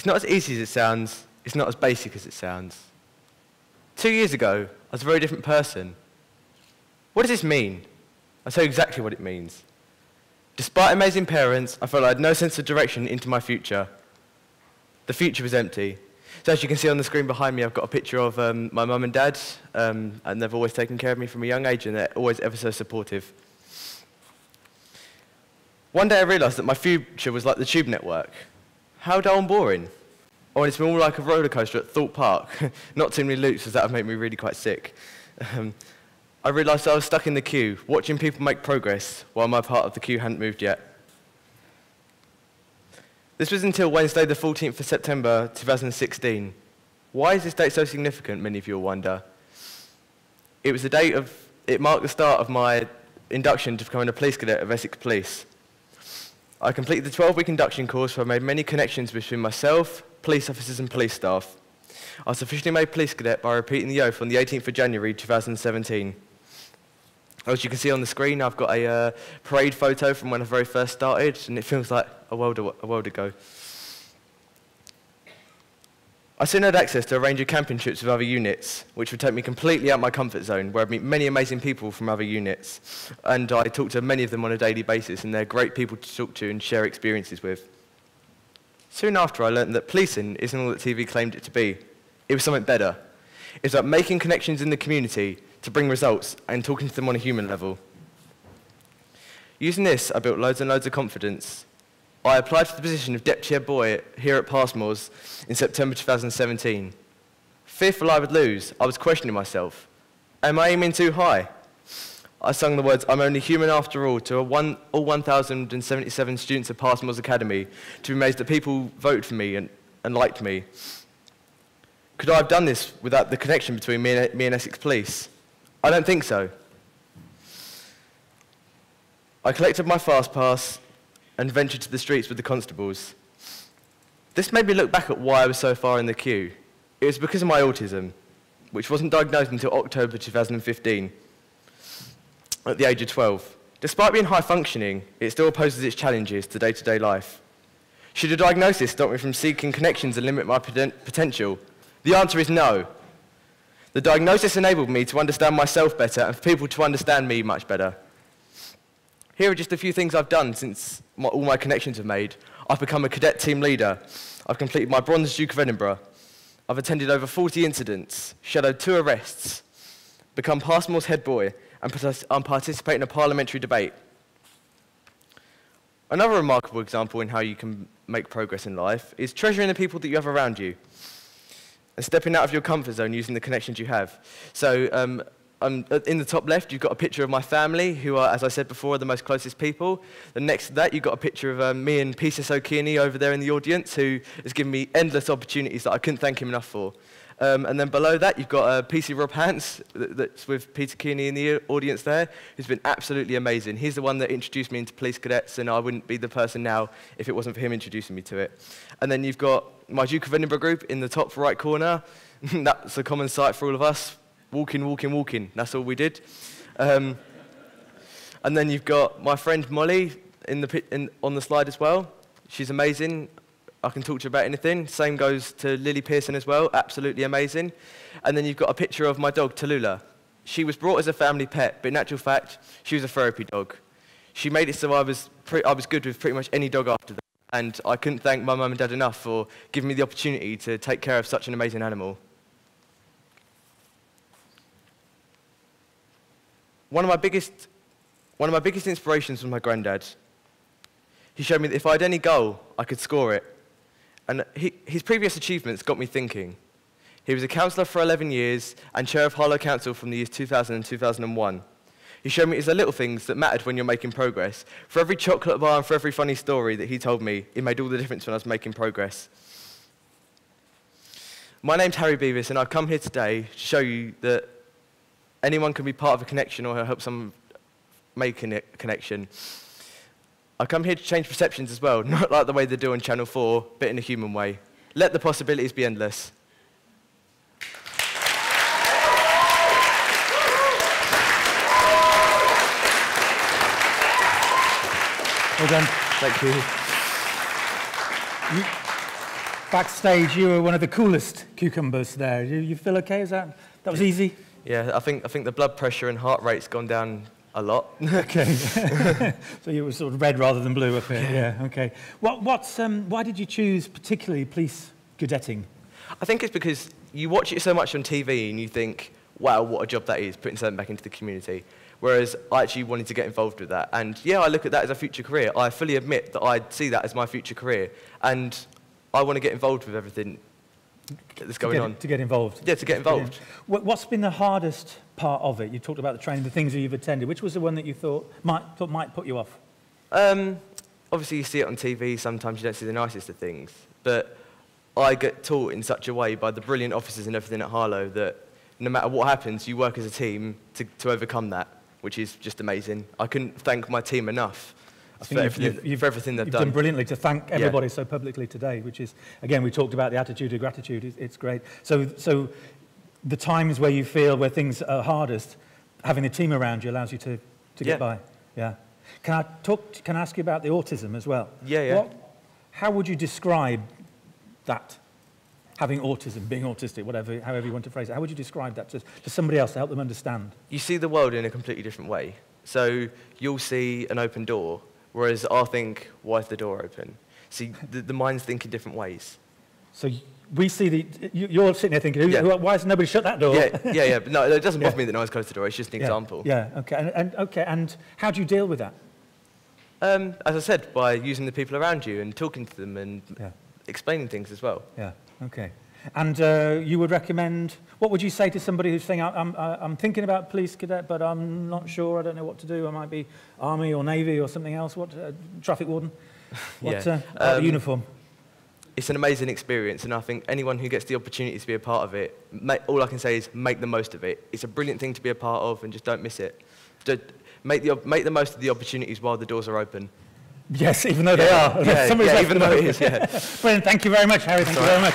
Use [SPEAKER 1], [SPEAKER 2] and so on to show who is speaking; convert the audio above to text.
[SPEAKER 1] It's not as easy as it sounds. It's not as basic as it sounds. 2 years ago, I was a very different person. What does this mean? I'll tell you exactly what it means. Despite amazing parents, I felt I had no sense of direction into my future. The future was empty. So as you can see on the screen behind me, I've got a picture of my mum and dad, and they've always taken care of me from a young age, and they're always ever so supportive. One day I realised that my future was like the Tube network. How dull and boring. Oh, and it's been all like a roller coaster at Thorpe Park. Not too many loops, as that would make me really quite sick. I realised I was stuck in the queue, watching people make progress, while my part of the queue hadn't moved yet. This was until Wednesday the 14th of September 2016. Why is this date so significant, many of you will wonder? It was the date of, it marked the start of my induction to becoming a police cadet of Essex Police. I completed the 12-week induction course where I made many connections between myself, police officers and police staff. I was officially made police cadet by repeating the oath on the 18th of January 2017. As you can see on the screen, I've got a parade photo from when I very first started, and it feels like a world ago. I soon had access to a range of camping trips with other units, which would take me completely out of my comfort zone, where I'd meet many amazing people from other units. And I talk to many of them on a daily basis, and they're great people to talk to and share experiences with. Soon after, I learned that policing isn't all that TV claimed it to be. It was something better. It's about making connections in the community to bring results and talking to them on a human level. Using this, I built loads and loads of confidence. I applied for the position of Deputy Head Boy here at Passmore's in September 2017. Fearful I would lose, I was questioning myself. Am I aiming too high? I sung the words, "I'm only human after all," to all 1,077 students of Passmore's Academy, to be amazed that people voted for me and liked me. Could I have done this without the connection between me and Essex Police? I don't think so. I collected my fast pass and ventured to the streets with the constables. This made me look back at why I was so far in the queue. It was because of my autism, which wasn't diagnosed until October 2015, at the age of 12. Despite being high functioning, it still poses its challenges to day-to-day life. Should a diagnosis stop me from seeking connections and limit my potential? The answer is no. The diagnosis enabled me to understand myself better and for people to understand me much better. Here are just a few things I've done since all my connections have made. I've become a cadet team leader. I've completed my Bronze Duke of Edinburgh. I've attended over 40 incidents, shadowed 2 arrests, become Passmore's head boy, and participate in a parliamentary debate. Another remarkable example in how you can make progress in life is treasuring the people that you have around you and stepping out of your comfort zone using the connections you have. So in the top left, you've got a picture of my family, who are, as I said before, are the most closest people. And next to that, you've got a picture of me and Peter O'Kearney over there in the audience, who has given me endless opportunities that I couldn't thank him enough for. And then below that, you've got PC Rob Hans, that's with Peter Kearney in the audience there, who's been absolutely amazing. He's the one that introduced me into police cadets, and I wouldn't be the person now if it wasn't for him introducing me to it. And then you've got my Duke of Edinburgh group in the top right corner. That's a common sight for all of us. Walking, walking, walking. That's all we did. And then you've got my friend Molly on the slide as well. She's amazing. I can talk to you about anything. Same goes to Lily Pearson as well. Absolutely amazing. And then you've got a picture of my dog, Tallulah. She was brought as a family pet, but in actual fact, she was a therapy dog. She made it so I was good with pretty much any dog after that. And I couldn't thank my mum and dad enough for giving me the opportunity to take care of such an amazing animal. One of my biggest inspirations was my granddad. He showed me that if I had any goal, I could score it. And his previous achievements got me thinking. He was a councillor for 11 years and chair of Harlow Council from the years 2000 and 2001. He showed me it's the little things that mattered when you're making progress. For every chocolate bar and for every funny story that he told me, it made all the difference when I was making progress. My name's Harry Beavis, and I've come here today to show you that anyone can be part of a connection or help someone make a connection. I come here to change perceptions as well, not like the way they do on Channel 4, but in a human way. Let the possibilities be endless.
[SPEAKER 2] Well done.
[SPEAKER 1] Thank you.
[SPEAKER 2] backstage, you were one of the coolest cucumbers there. You feel okay? That was easy?
[SPEAKER 1] Yeah, I think the blood pressure and heart rate's gone down a lot.
[SPEAKER 2] Okay. So you were sort of red rather than blue up here. Yeah. Okay. Why did you choose particularly police cadetting?
[SPEAKER 1] I think it's because you watch it so much on TV and you think, wow, what a job that is, putting something back into the community. Whereas I actually wanted to get involved with that. And yeah, I look at that as a future career. I fully admit that I see that as my future career. And I want to get involved with everything that's going on.
[SPEAKER 2] To get involved?
[SPEAKER 1] Yeah, to get involved.
[SPEAKER 2] What's been the hardest part of it? You talked about the training, the things that you've attended. Which was the one that you thought might put you off?
[SPEAKER 1] Obviously, you see it on TV. Sometimes you don't see the nicest of things. But I get taught in such a way by the brilliant officers and everything at Harlow that no matter what happens, you work as a team to overcome that, which is just amazing. I couldn't thank my team enough for everything they've done.
[SPEAKER 2] You've done brilliantly to thank everybody so publicly today, which is, again, we talked about the attitude of gratitude. It's great. So the times where you feel where things are hardest, having a team around you allows you to get by. Yeah. Can I ask you about the autism as well?
[SPEAKER 1] Yeah.
[SPEAKER 2] How would you describe that? Having autism, being autistic, however you want to phrase it. How would you describe that to somebody else to help them understand?
[SPEAKER 1] You see the world in a completely different way. So you'll see an open door, whereas I think, why is the door open? See, the minds think in different ways.
[SPEAKER 2] So we see you're sitting there thinking, why has nobody shut that door?
[SPEAKER 1] Yeah. But no, it doesn't bother me that no one's closed the door. It's just an example.
[SPEAKER 2] Yeah, okay. And how do you deal with that?
[SPEAKER 1] As I said, by using the people around you and talking to them and explaining things as well.
[SPEAKER 2] Yeah. Okay. And you would recommend, what would you say to somebody who's saying, I'm thinking about police cadet, but I'm not sure, I don't know what to do, I might be Army or Navy or something else, traffic warden? What uniform?
[SPEAKER 1] It's an amazing experience, and I think anyone who gets the opportunity to be a part of it, all I can say is make the most of it. It's a brilliant thing to be a part of, and just don't miss it. Make the most of the opportunities while the doors are open.
[SPEAKER 2] Yes, even though they are.
[SPEAKER 1] Even though it is,
[SPEAKER 2] Brilliant, thank you very much, Harry, thank you very much.